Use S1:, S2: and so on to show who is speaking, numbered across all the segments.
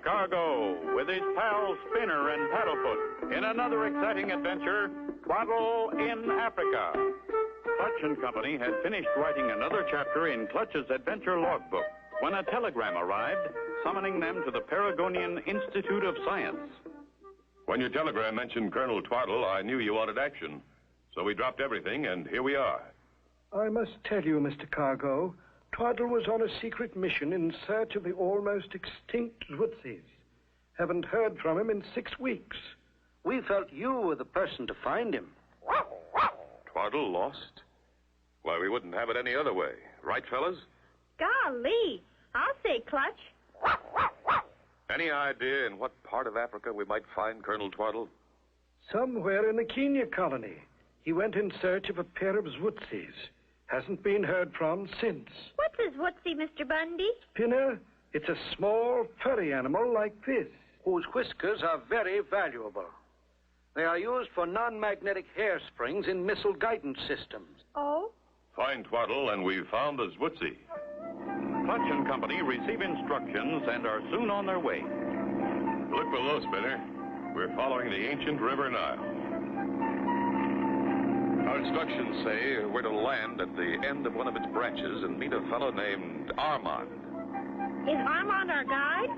S1: Cargo with his pals Spinner and Paddlefoot in another exciting adventure, Twaddle in Africa. Clutch and Company had finished writing another chapter in Clutch's adventure logbook when a telegram arrived summoning them to the Paragonian Institute of Science.
S2: When your telegram mentioned Colonel Twaddle, I knew you wanted action. So we dropped everything, and here we are.
S3: I must tell you, Mr. Cargo, Twaddle was on a secret mission in search of the almost extinct Zwootsies. Haven't heard from him in 6 weeks.
S4: We felt you were the person to find him.
S2: Twaddle lost? Why, we wouldn't have it any other way. Right, fellas?
S5: Golly, I'll say Clutch.
S2: Any idea in what part of Africa we might find Colonel Twaddle?
S3: Somewhere in the Kenya colony. He went in search of a pair of Zwootsies. Hasn't been heard from since.
S5: What's a Zwootsie, Mr. Bundy?
S3: Spinner, it's a small, furry animal like this.
S4: Whose whiskers are very valuable. They are used for non-magnetic hair springs in missile guidance systems.
S5: Oh?
S2: Find Twaddle, and we've found a Zwootsy.
S1: Clutch and Company receive instructions and are soon on their way.
S2: Look below, Spinner. We're following the ancient River Nile. Our instructions say we're to land at the end of one of its branches and meet a fellow named Armand.
S5: Is Armand our guide?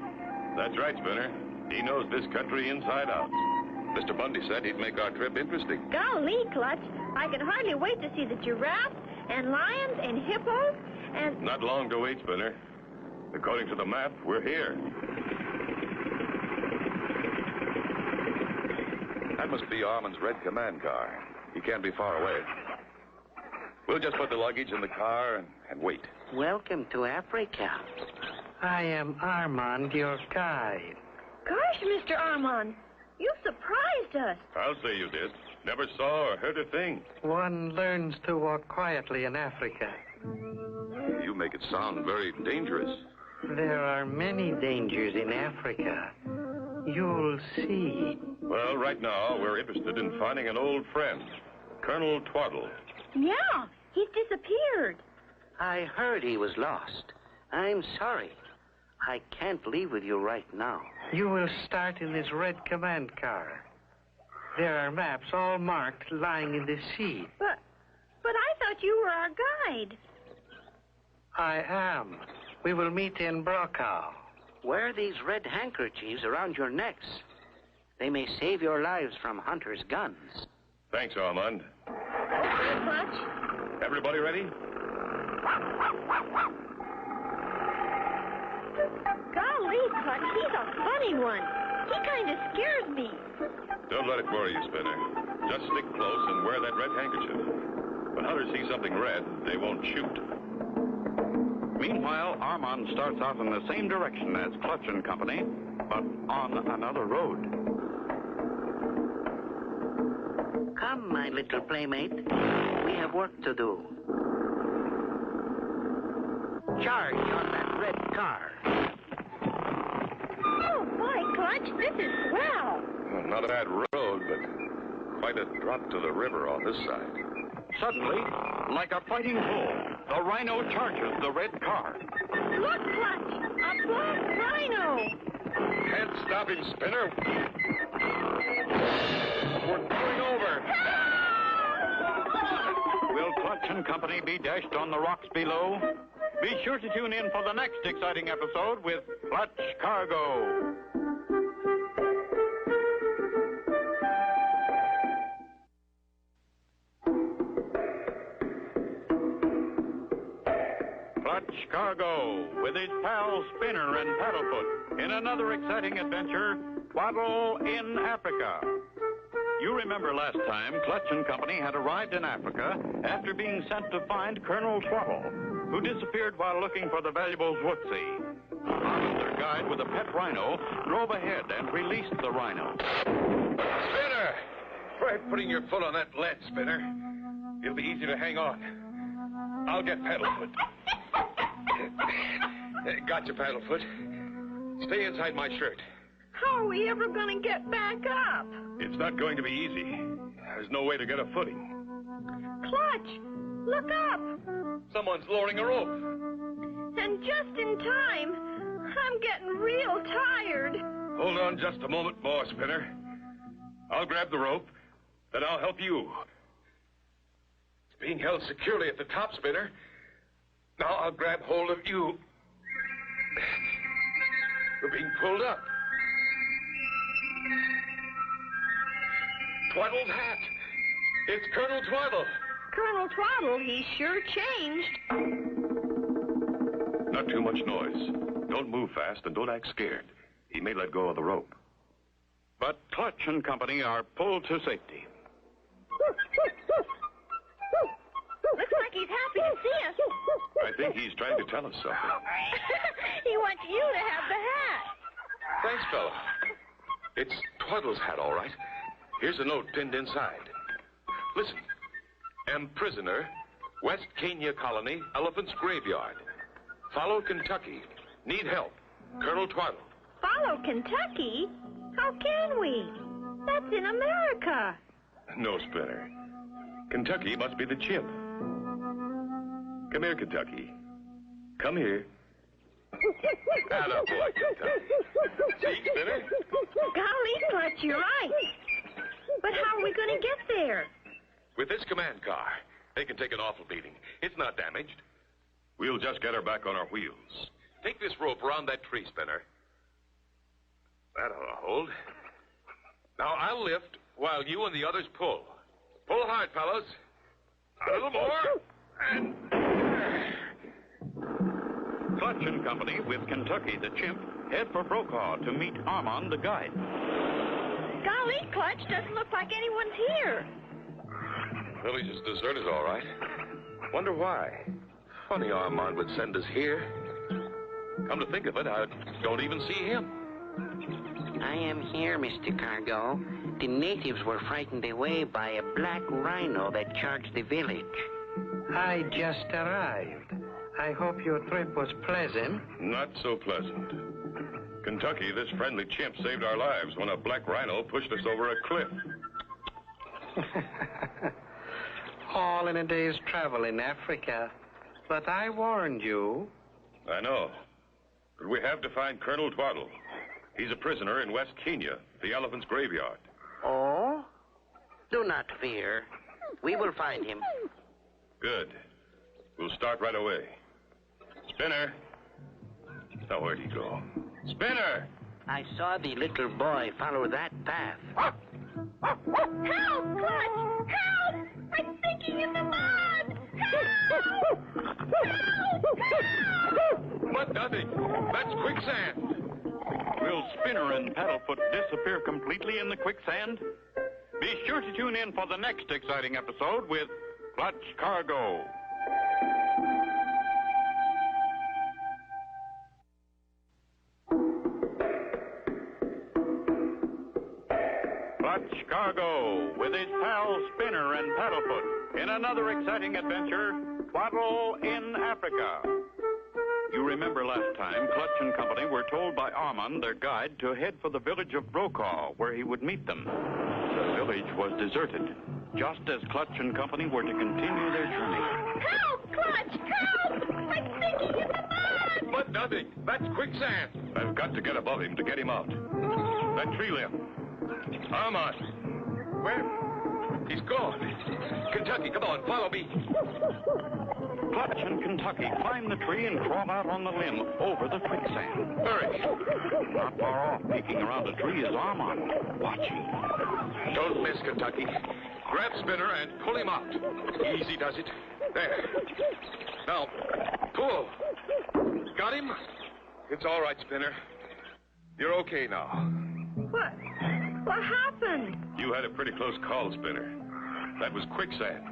S2: That's right, Spinner. He knows this country inside out. Mr. Bundy said he'd make our trip interesting.
S5: Golly, Clutch. I can hardly wait to see the giraffes and lions and hippos and...
S2: Not long to wait, Spinner. According to the map, we're here. That must be Armand's red command car. He can't be far away. We'll just put the luggage in the car and wait.
S6: Welcome to Africa. I am Armand, your guide.
S5: Gosh, Mr. Armand, you surprised us.
S2: I'll say you did. Never saw or heard a thing.
S6: One learns to walk quietly in Africa.
S2: You make it sound very dangerous.
S6: There are many dangers in Africa. You'll see.
S2: Well, right now, we're interested in finding an old friend, Colonel Twaddle.
S5: Yeah, he's disappeared.
S6: I heard he was lost. I'm sorry. I can't leave with you right now. You will start in this red command car. There are maps all marked lying in the seat.
S5: But I thought you were our guide.
S6: I am. We will meet in Brokaw. Wear these red handkerchiefs around your necks. They may save your lives from hunters' guns.
S2: Thanks, Armand.
S5: Okay, Clutch.
S2: Everybody ready?
S5: Golly, Clutch, he's a funny one. He kind of scares me.
S2: Don't let it worry you, Spinner. Just stick close and wear that red handkerchief. When hunters see something red, they won't shoot.
S1: Meanwhile, Armand starts out in the same direction as Clutch and Company, but on another road.
S6: Come, my little playmate. We have work to do. Charge on that red car.
S5: Oh, boy, Clutch, this is swell.
S2: Well, not a bad road, but quite a drop to the river on this side.
S1: Suddenly, like a fighting bull, the rhino charges the red car.
S5: Look, Clutch, a black rhino.
S2: Can't stop him, Spinner. We're going over.
S1: Will Clutch and Company be dashed on the rocks below? Be sure to tune in for the next exciting episode with Clutch Cargo. Clutch Cargo with his pals Spinner and Paddlefoot in another exciting adventure, Twaddle in Africa. You remember last time Clutch and Company had arrived in Africa after being sent to find Colonel Twaddle, who disappeared while looking for the valuable Zwootsie. Armand, their guide with a pet rhino, drove ahead and released the rhino.
S2: Spinner! Try putting your foot on that ledge, Spinner. It'll be easy to hang on. I'll get Paddlefoot. Gotcha, Paddlefoot. Stay inside my shirt.
S5: How are we ever going to get back up?
S2: It's not going to be easy. There's no way to get a footing.
S5: Clutch, look up.
S2: Someone's lowering a rope.
S5: And just in time. I'm getting real tired.
S2: Hold on just a moment more, Spinner. I'll grab the rope, then I'll help you. It's being held securely at the top, Spinner. Now I'll grab hold of you. We're being pulled up. Twaddle's hat. It's Colonel Twaddle.
S5: Colonel Twaddle, he sure changed.
S2: Not too much noise. Don't move fast and don't act scared. He may let go of the rope.
S1: But Clutch and Company are pulled to safety.
S5: Looks like he's happy to see us.
S2: I think he's trying to tell us something.
S5: He wants you to have the hat.
S2: Thanks, fella. It's Twaddle's hat, all right. Here's a note pinned inside. Listen. Am prisoner, West Kenya Colony, Elephant's Graveyard. Follow Kentucky. Need help. Colonel Twaddle.
S5: Follow Kentucky? How can we? That's in America.
S2: No, Spinner. Kentucky must be the chimp. Come here, Kentucky. Come here. Attaboy, Kentucky. See, Spinner?
S5: Golly, Clutch, you're right. But how are we going to get there?
S2: With this command car, they can take an awful beating. It's not damaged. We'll just get her back on our wheels. Take this rope around that tree, Spinner. That'll hold. Now I'll lift while you and the others pull. Pull hard, fellows. A little more. And...
S1: Clutch and Company with Kentucky the chimp head for Brokaw to meet Armand the guide.
S5: Golly, Clutch, doesn't look like anyone's here.
S2: Village is deserted, all right. Wonder why. Funny Armand would send us here. Come to think of it, I don't even see him.
S6: I am here, Mr. Cargo. The natives were frightened away by a black rhino that charged the village.
S3: I just arrived. I hope your trip was pleasant.
S2: Not so pleasant. Kentucky, this friendly chimp saved our lives when a black rhino pushed us over a cliff.
S3: All in a day's travel in Africa. But I warned you.
S2: I know. But we have to find Colonel Twaddle. He's a prisoner in West Kenya, the Elephant's Graveyard.
S6: Oh? Do not fear. We will find him.
S2: Good. We'll start right away. Spinner. Now, where'd he go? Spinner!
S6: I saw the little boy follow that path.
S5: Help, Clutch! Help! I'm sinking in the mud! Help! Help!
S2: But nothing. That's quicksand.
S1: Will Spinner and Paddlefoot disappear completely in the quicksand? Be sure to tune in for the next exciting episode with Clutch Cargo. Clutch Cargo with his pals Spinner and Paddlefoot in another exciting adventure, Twaddle in Africa. You remember last time, Clutch and Company were told by Armand, their guide, to head for the village of Brokaw, where he would meet them. The village was deserted, just as Clutch and Company were to continue their journey.
S5: Help, Clutch! Help! I'm sinking in the mud!
S2: But nothing. That's quicksand. I've got to get above him to get him out. That tree limb. Armand. Where? He's gone. Kentucky, come on, follow me.
S1: Clutch and Kentucky climb the tree and crawl out on the limb over the quicksand.
S2: Hurry.
S1: Not far off, peeking around a tree, is Armand, watching.
S2: Don't miss, Kentucky. Grab Spinner and pull him out. Easy does it. There. Now, pull. Got him? It's all right, Spinner. You're okay now.
S5: What? What happened?
S2: You had a pretty close call, Spinner. That was quicksand.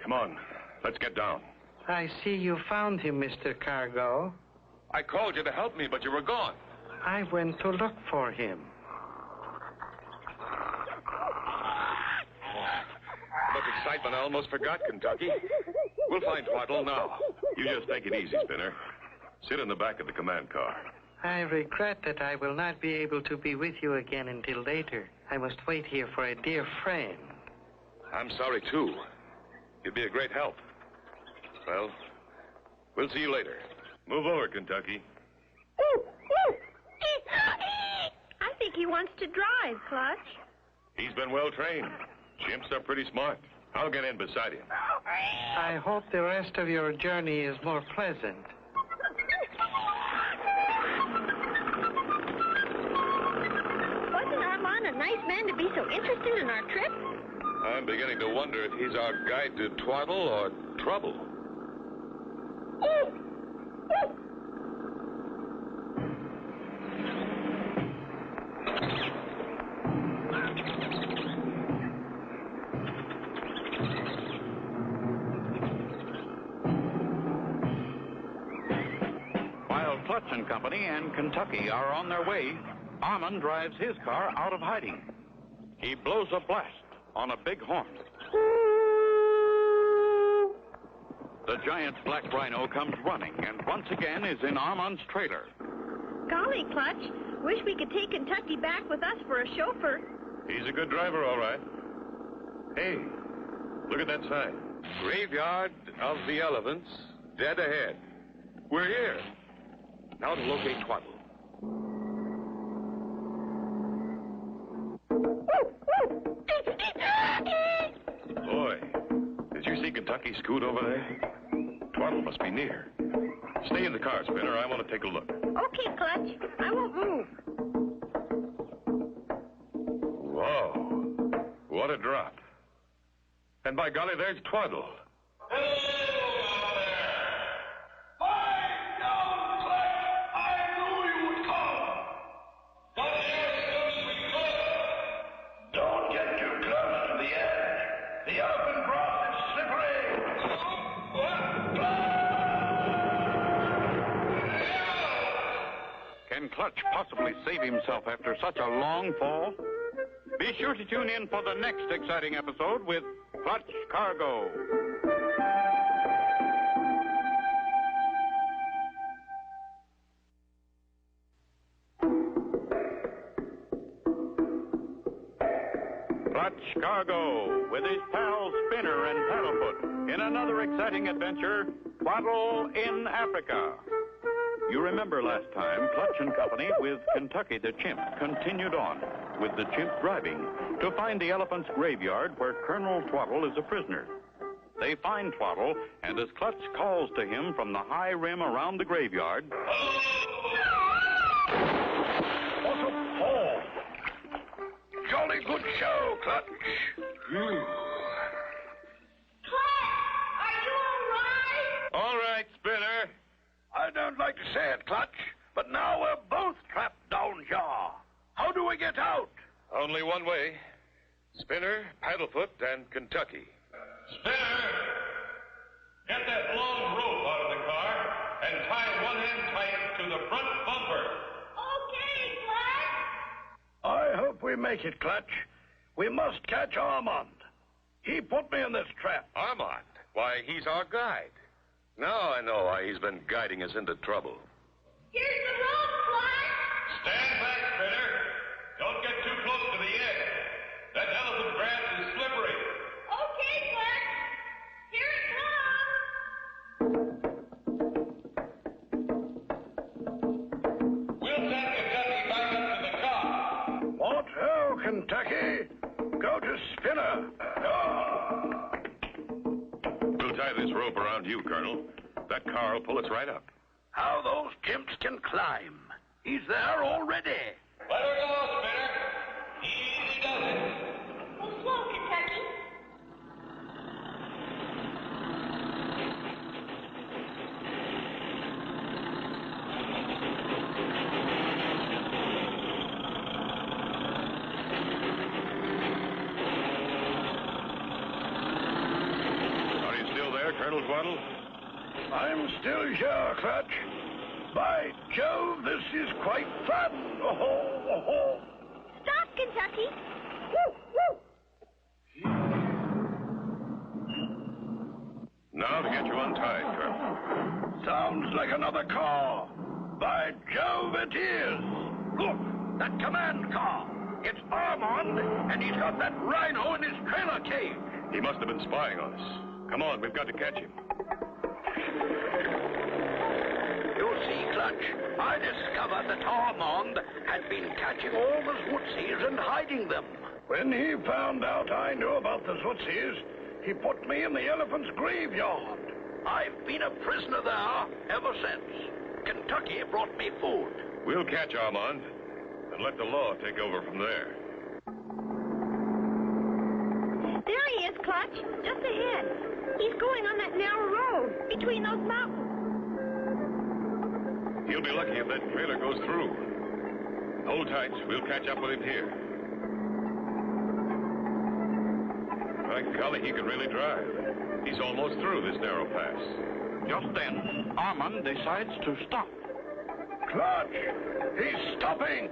S2: Come on. Let's get down.
S3: I see you found him, Mr. Cargo.
S2: I called you to help me, but you were gone.
S3: I went to look for him.
S2: Enough excitement, I almost forgot Kentucky. We'll find Twaddle now. You just take it easy, Spinner. Sit in the back of the command car.
S3: I regret that I will not be able to be with you again until later. I must wait here for a dear friend.
S2: I'm sorry, too. You'd be a great help. Well, we'll see you later. Move over, Kentucky.
S5: I think he wants to drive, Clutch.
S2: He's been well trained. Chimps are pretty smart. I'll get in beside him.
S6: I hope the rest of your journey is more pleasant.
S5: Wasn't Armand a nice man to be so interested in our trip?
S2: I'm beginning to wonder if he's our guide to Twaddle or trouble.
S1: While Clutch and Company and Kentucky are on their way, Armand drives his car out of hiding. He blows a blast on a big horn. The giant black rhino comes running and once again is in Armand's trailer.
S5: Golly, Clutch. Wish we could take Kentucky back with us for a chauffeur.
S2: He's a good driver, all right. Hey, look at that sign. Graveyard of the Elephants, dead ahead. We're here. Now to locate Twaddle. Boy, did you see Kentucky scoot over there? Twaddle must be near. Stay in the car, Spinner. I want to take a look.
S5: Okay, Clutch. I won't move.
S2: Whoa. What a drop. And by golly, there's Twaddle.
S1: Can Clutch possibly save himself after such a long fall? Be sure to tune in for the next exciting episode with Clutch Cargo. Clutch Cargo with his pals Spinner and Paddlefoot in another exciting adventure, Twaddle in Africa. You remember last time, Clutch and Company with Kentucky the Chimp continued on, with the chimp driving, to find the elephant's graveyard where Colonel Twaddle is a prisoner. They find Twaddle, and as Clutch calls to him from the high rim around the graveyard...
S3: What a fall! Jolly good show, Clutch.
S5: Are you all
S2: All right, Spinner.
S3: I don't like to say it, Clutch, but now we're both trapped down here. How do we get out?
S2: Only one way. Spinner, Paddlefoot, and Kentucky.
S7: Spinner, get that long rope out of the car and tie one end tight to the front bumper.
S5: Okay, Clutch.
S3: I hope we make it, Clutch. We must catch Armand. He put me in this trap.
S2: Armand? Why, he's our guide. Now I know why he's been guiding us into trouble.
S5: Here's the rope, Clutch.
S7: Stand back, Spinner. Don't get too close to the edge. That elephant grass is slippery.
S5: Okay, Clutch. Here it comes.
S7: We'll send Kentucky back up to the car.
S3: What ho, Kentucky? Go to Spinner.
S2: We'll tie this rope around you, Colonel. That car will pull us right up.
S3: How those chimps can climb. He's there already.
S7: Let her go, Spinner. Easy does it.
S5: Go slow, Kentucky.
S2: Are you still there, Colonel Twaddle?
S3: I'm still here, Clutch. By Jove, this is quite fun. Oh.
S5: Stop, Kentucky. Woo, woo.
S2: Now to get you untied, Colonel.
S3: Sounds like another car. By Jove, it is. Look, that command car. It's Armand, and he's got that rhino in his trailer cage.
S2: He must have been spying on us. Come on, we've got to catch him.
S3: You see, Clutch?
S4: Clutch. I discovered that Armand had been catching all the Zwootsies and hiding them.
S3: When he found out I knew about the Zwootsies, he put me in the elephant's graveyard.
S4: I've been a prisoner there ever since. Kentucky brought me food.
S2: We'll catch Armand and let the law take over from there.
S5: There he is, Clutch, just ahead. He's going on that narrow road between those mountains.
S2: He'll be lucky if that trailer goes through. Hold tight. We'll catch up with him here. By golly, he can really drive. He's almost through this narrow pass.
S1: Just then, Armand decides to stop.
S3: Clutch! He's stopping!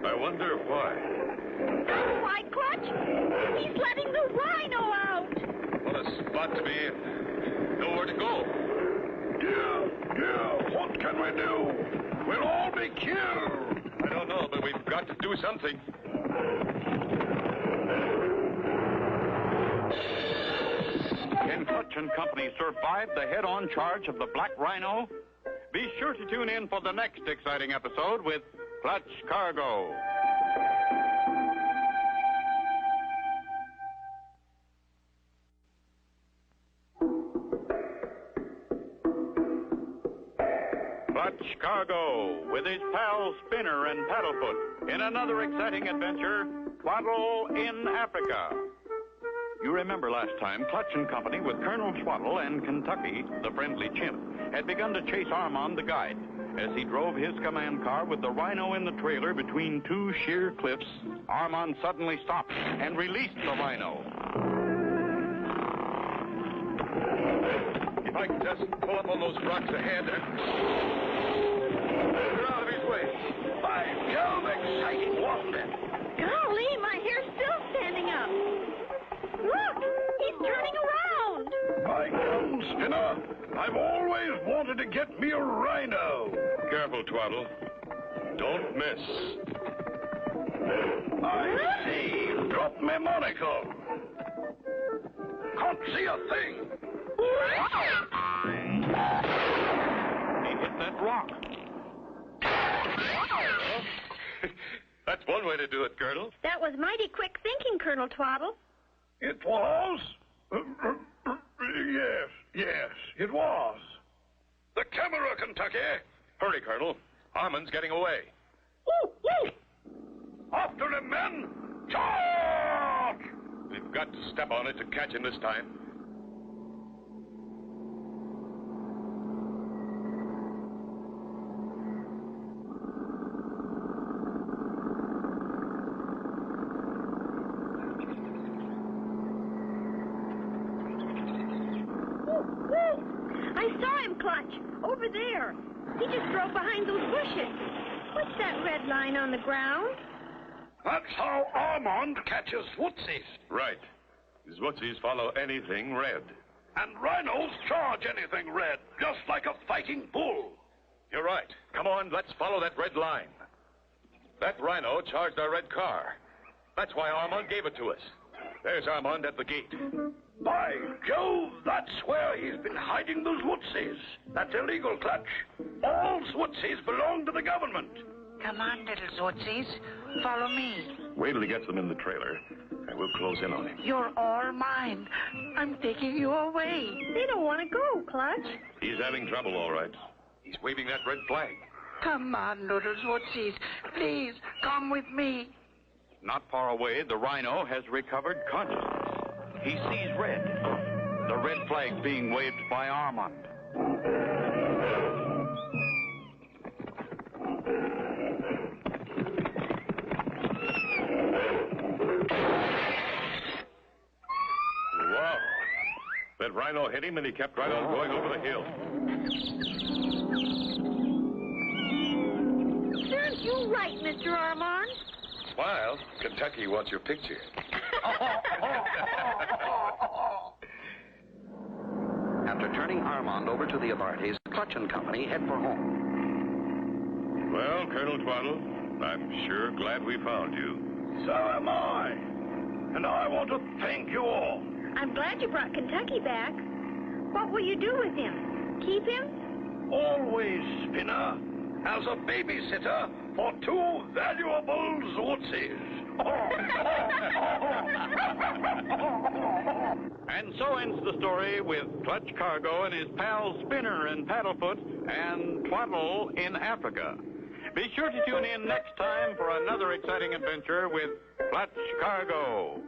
S2: I wonder why.
S5: Why, Clutch? He's letting the rhino out.
S2: What a spot to be in. Nowhere to go.
S3: Dear, what can we do? We'll all be killed.
S2: I don't know, but we've got to do something.
S1: Can Clutch and Company survive the head-on charge of the Black Rhino? Be sure to tune in for the next exciting episode with Clutch Cargo. Clutch Cargo with his pals Spinner and Paddlefoot in another exciting adventure, Twaddle in Africa. You remember last time, Clutch and Company with Colonel Twaddle and Kentucky, the friendly chimp, had begun to chase Armand the guide. As he drove his command car with the rhino in the trailer between two sheer cliffs, Armand suddenly stopped and released the rhino.
S2: If I can just pull up on those rocks ahead and... Get out of his way.
S4: By Jove, exciting, wasn't it?
S5: Golly, my hair's still standing up. Look, he's turning around.
S3: My gum, Spinner. I've always wanted to get me a rhino.
S2: Careful, Twaddle. Don't miss.
S3: I see. Drop me monocle.
S4: Can't see a thing.
S1: He hit that rock.
S2: That's one way to do it, Colonel.
S5: That was mighty quick thinking, Colonel Twaddle.
S3: It was? Yes, it was.
S4: The camera, Kentucky.
S2: Hurry, Colonel. Armand's getting away.
S4: Woo, woo. After him, men. Charge!
S2: We've got to step on it to catch him this time.
S5: I saw him, Clutch, over there. He just drove behind those bushes. What's that red line on the ground?
S4: That's how Armand catches Zwootsies.
S2: Right. Zwootsies follow anything red.
S4: And rhinos charge anything red, just like a fighting bull.
S2: You're right. Come on, let's follow that red line. That rhino charged our red car. That's why Armand gave it to us. There's Armand at the gate.
S4: By Jove, that's where he's been hiding those Zwootsies. That's illegal, Clutch. All Zwootsies belong to the government.
S8: Come on, little Zwootsies. Follow me.
S2: Wait till he gets them in the trailer, and we'll close in on him.
S8: You're all mine. I'm taking you away.
S5: They don't want to go, Clutch.
S2: He's having trouble, all right. He's waving that red flag.
S8: Come on, little Zwootsies. Please, come with me.
S1: Not far away, the rhino has recovered consciousness. He sees red. The red flag being waved by Armand.
S2: Wow. That rhino hit him and he kept right on going over the hill.
S5: Aren't you right, Mr. Armand?
S2: Smile. Kentucky wants your picture.
S4: After turning Armand over to the authorities, Clutch and Company head for home.
S2: Well, Colonel Twaddle, I'm sure glad we found you.
S3: So am I. And I want to thank you all.
S5: I'm glad you brought Kentucky back. What will you do with him? Keep him?
S4: always, Spinner, as a babysitter for two valuable Zwootsies.
S1: And so ends the story with Clutch Cargo and his pals Spinner and Paddlefoot and Twaddle in Africa. Be sure to tune in next time for another exciting adventure with Clutch Cargo.